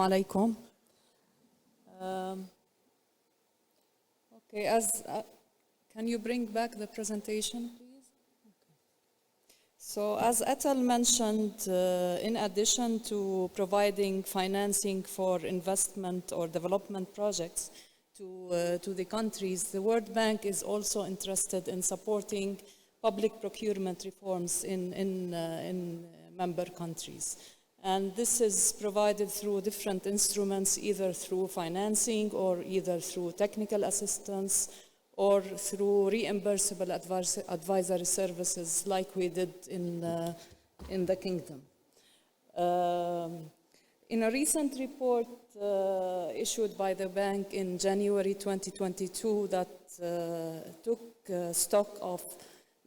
عليكم. Okay, can you bring back the presentation, please? Okay. So, as Atal mentioned, in addition to providing financing for investment or development projects to the countries, the World Bank is also interested in supporting public procurement reforms in member countries. And this is provided through different instruments, either through financing or either through technical assistance or through reimbursable advisory services like we did in the Kingdom. In a recent report issued by the bank in January 2022 that took stock of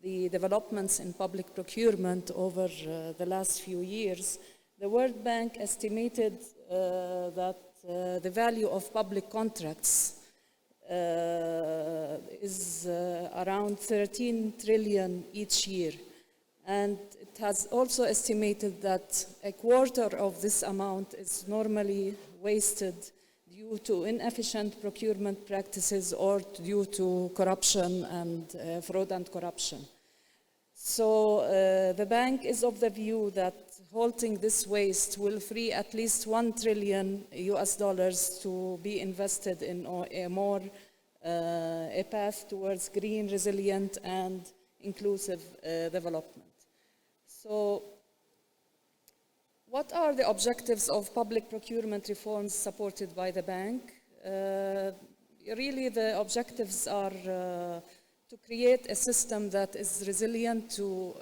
the developments in public procurement over the last few years, the World Bank estimated that the value of public contracts is around 13 trillion each year. And it has also estimated that a quarter of this amount is normally wasted due to inefficient procurement practices or due to corruption and fraud and corruption. So the bank is of the view that halting this waste will free at least $1 trillion to be invested in a path towards green, resilient, and inclusive development. So, what are the objectives of public procurement reforms supported by the bank? Really, the objectives are to create a system that is resilient to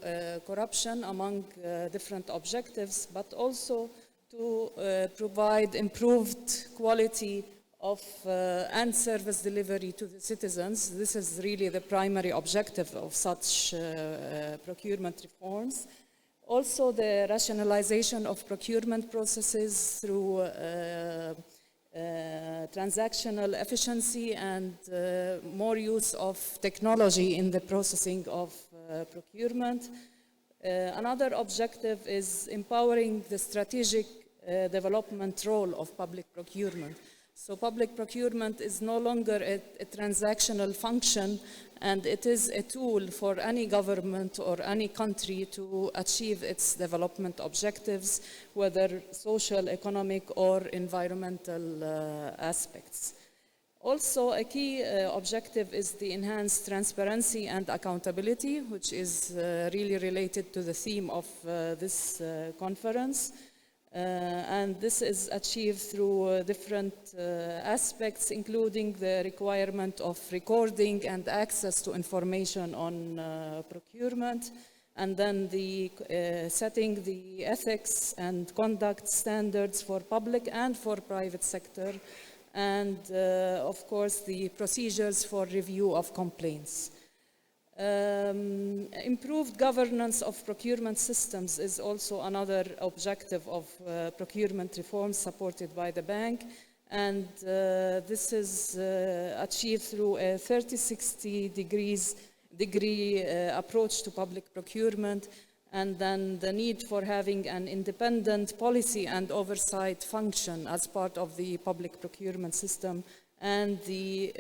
corruption among different objectives, but also to provide improved quality of and service delivery to the citizens. This is really the primary objective of such procurement reforms. Also, the rationalization of procurement processes through transactional efficiency and more use of technology in the processing of procurement. Another objective is empowering the strategic development role of public procurement. So public procurement is no longer a transactional function, and it is a tool for any government or any country to achieve its development objectives, whether social, economic, or environmental aspects. Also, a key objective is the enhanced transparency and accountability, which is really related to the theme of this conference. And this is achieved through different aspects, including the requirement of recording and access to information on procurement, and then the setting the ethics and conduct standards for public and for private sector, and of course the procedures for review of complaints. Improved governance of procurement systems is also another objective of procurement reforms supported by the bank, and this is achieved through a 360-degree approach to public procurement, and then the need for having an independent policy and oversight function as part of the public procurement system, and the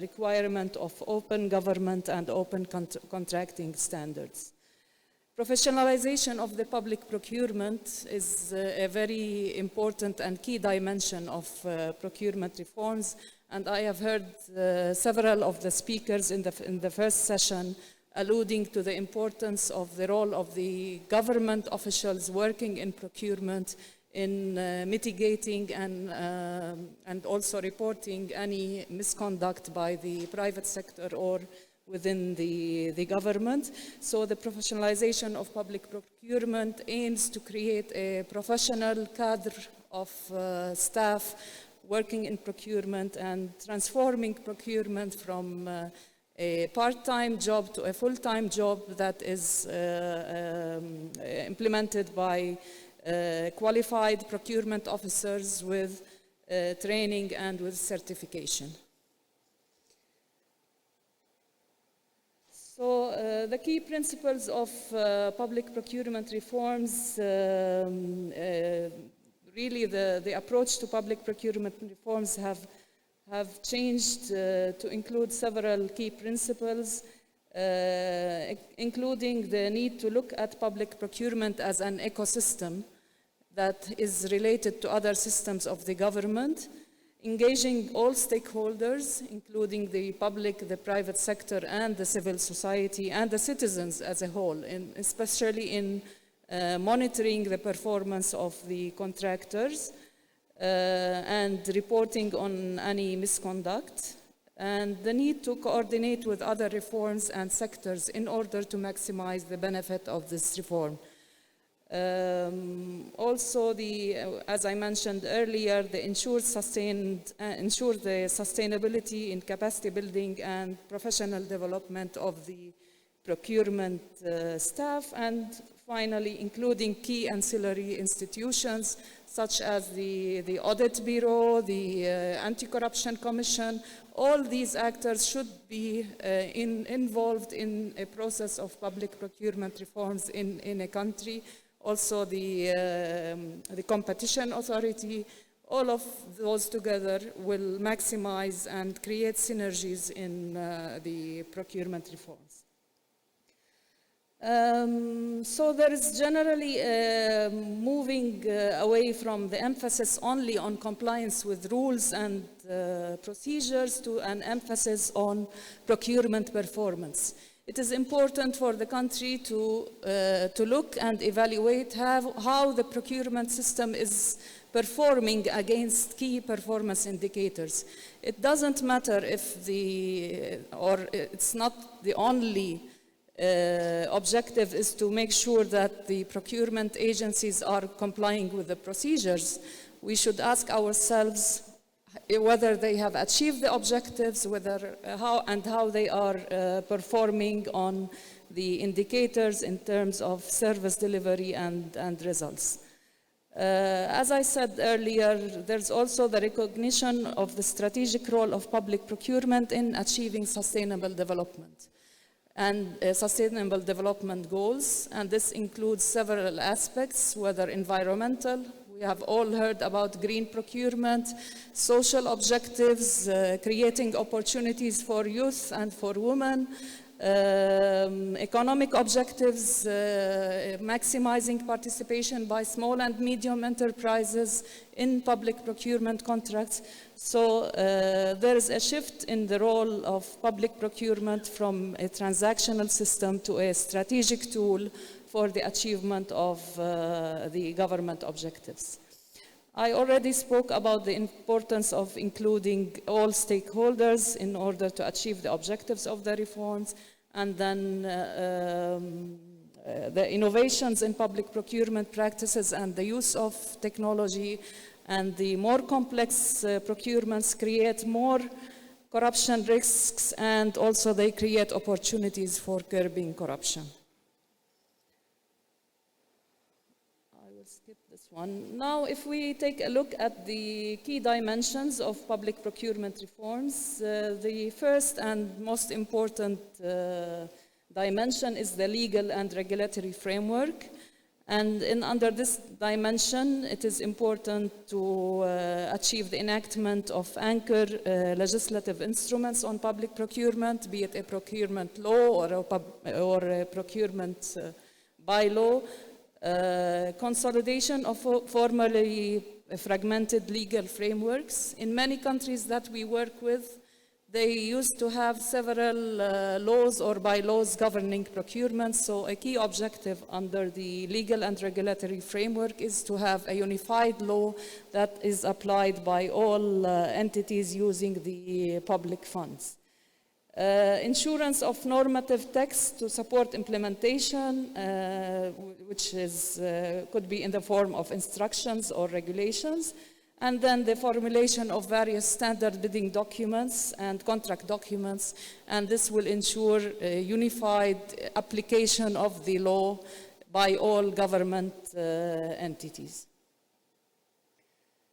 requirement of open government and open contracting standards. Professionalization of the public procurement is a very important and key dimension of procurement reforms, and I have heard several of the speakers in the first session alluding to the importance of the role of the government officials working in procurement in mitigating and also reporting any misconduct by the private sector or within the government. So the professionalization of public procurement aims to create a professional cadre of staff working in procurement and transforming procurement from a part-time job to a full-time job that is implemented by qualified procurement officers with training and with certification. So the key principles of public procurement reforms really the approach to public procurement reforms have changed to include several key principles, including the need to look at public procurement as an ecosystem that is related to other systems of the government, engaging all stakeholders, including the public, the private sector, and the civil society, and the citizens as a whole, especially in monitoring the performance of the contractors and reporting on any misconduct, and the need to coordinate with other reforms and sectors in order to maximize the benefit of this reform. Also, as I mentioned earlier, ensure the sustainability in capacity building and professional development of the procurement staff, and finally, including key ancillary institutions such as the Audit Bureau, the Anti-Corruption Commission. All these actors should be involved in a process of public procurement reforms in a country. Also the competition authority, all of those together will maximize and create synergies in the procurement reforms. So there is generally moving away from the emphasis only on compliance with rules and procedures to an emphasis on procurement performance. It is important for the country to look and evaluate how the procurement system is performing against key performance indicators. It doesn't matter if it's not the only objective is to make sure that the procurement agencies are complying with the procedures. We should ask ourselves whether they have achieved the objectives, how they are performing on the indicators in terms of service delivery and results. As I said earlier, there's also the recognition of the strategic role of public procurement in achieving sustainable development and sustainable development goals, and this includes several aspects, whether environmental. We have all heard about green procurement, social objectives, creating opportunities for youth and for women, economic objectives, maximizing participation by small and medium enterprises in public procurement contracts. So there is a shift in the role of public procurement from a transactional system to a strategic tool for the achievement of the government objectives. I already spoke about the importance of including all stakeholders in order to achieve the objectives of the reforms, and then the innovations in public procurement practices and the use of technology, and the more complex procurements create more corruption risks, and also they create opportunities for curbing corruption. Skip this one. Now, if we take a look at the key dimensions of public procurement reforms, the first and most important dimension is the legal and regulatory framework. And under this dimension, it is important to achieve the enactment of anchor legislative instruments on public procurement, be it a procurement law or a procurement bylaw. Consolidation of formerly fragmented legal frameworks. In many countries that we work with, they used to have several laws or bylaws governing procurement, so a key objective under the legal and regulatory framework is to have a unified law that is applied by all entities using the public funds. Insurance of normative text to support implementation, which could be in the form of instructions or regulations, and then the formulation of various standard bidding documents and contract documents, and this will ensure a unified application of the law by all government entities.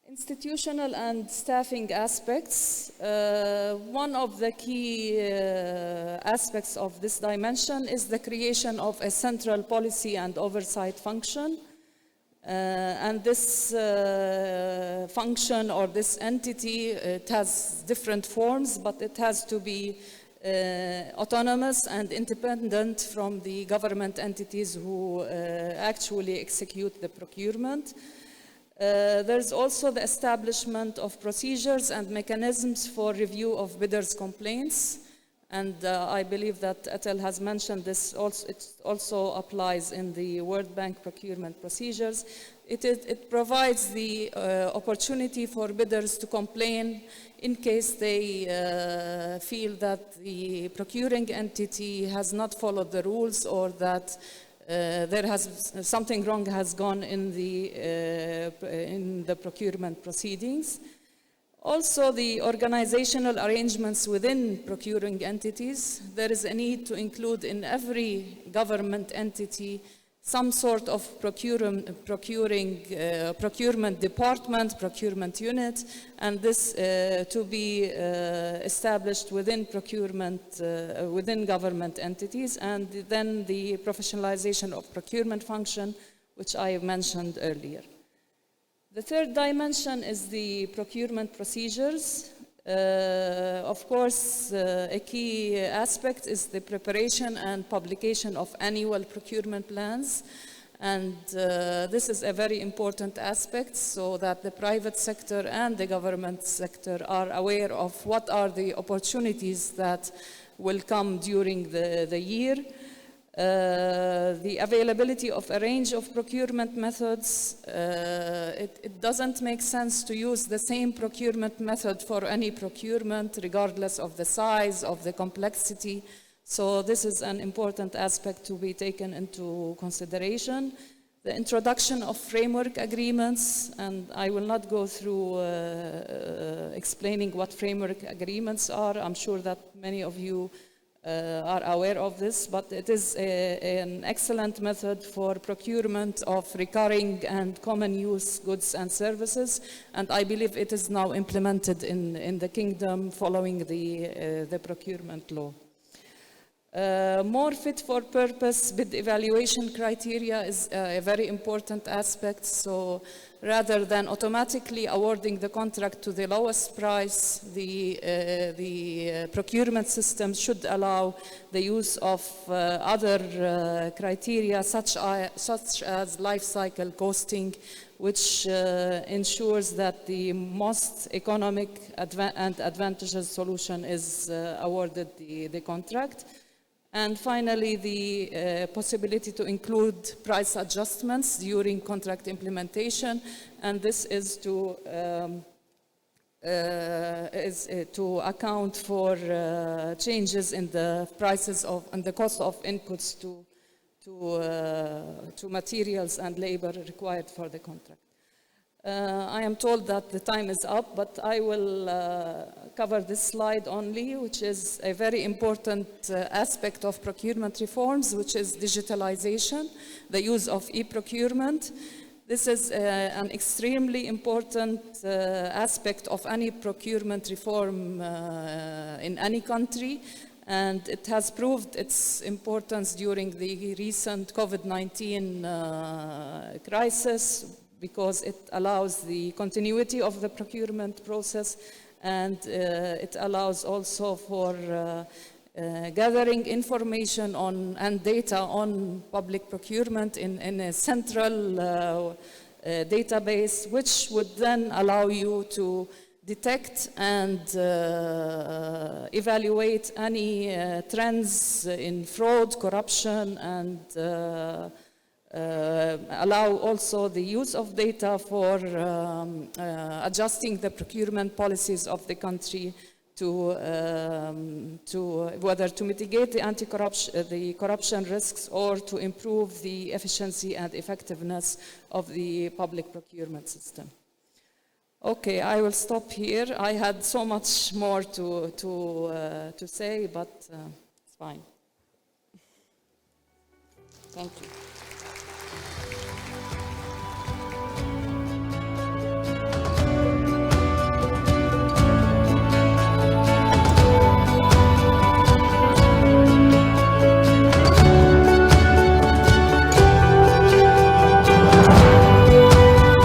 Institutional and staffing aspects. One of the key aspects of this dimension is the creation of a central policy and oversight function. And this function or this entity, it has different forms, but it has to be autonomous and independent from the government entities who actually execute the procurement. There's also the establishment of procedures and mechanisms for review of bidders' complaints. And I believe that Atel has mentioned this also, it also applies in the World Bank procurement procedures. It provides the opportunity for bidders to complain in case they feel that the procuring entity has not followed the rules or that something wrong has gone in the procurement proceedings. Also, the organizational arrangements within procuring entities. There is a need to include in every government entity some sort of procurement department, procurement unit, and this to be established within procurement, within government entities, and then the professionalization of procurement function, which I mentioned earlier. The third dimension is the procurement procedures. Of course, a key aspect is the preparation and publication of annual procurement plans. And this is a very important aspect so that the private sector and the government sector are aware of what are the opportunities that will come during the year. The availability of a range of procurement methods. It doesn't make sense to use the same procurement method for any procurement, regardless of the size, of the complexity. So this is an important aspect to be taken into consideration. The introduction of framework agreements, and I will not go through explaining what framework agreements are. I'm sure that many of you are aware of this, but it is an excellent method for procurement of recurring and common use goods and services, and I believe it is now implemented in the kingdom following the procurement law. More fit for purpose bid evaluation criteria is a very important aspect. So rather than automatically awarding the contract to the lowest price, the procurement system should allow the use of other criteria such as life cycle costing, which ensures that the most economic and advantageous solution is awarded the contract. And finally, the possibility to include price adjustments during contract implementation, and this is to account for changes in the prices of and the cost of inputs to materials and labor required for the contract. I am told that the time is up, but I will cover this slide only, which is a very important aspect of procurement reforms, which is digitalization, the use of e-procurement. This is an extremely important aspect of any procurement reform in any country, and it has proved its importance during the recent COVID-19 crisis, because it allows the continuity of the procurement process, and it allows also for gathering information on and data on public procurement in a central database, which would then allow you to detect and evaluate any trends in fraud, corruption, and allow also the use of data for adjusting the procurement policies of the country to whether to mitigate the corruption risks or to improve the efficiency and effectiveness of the public procurement system. Okay, I will stop here. I had so much more to say, but it's fine. Thank you.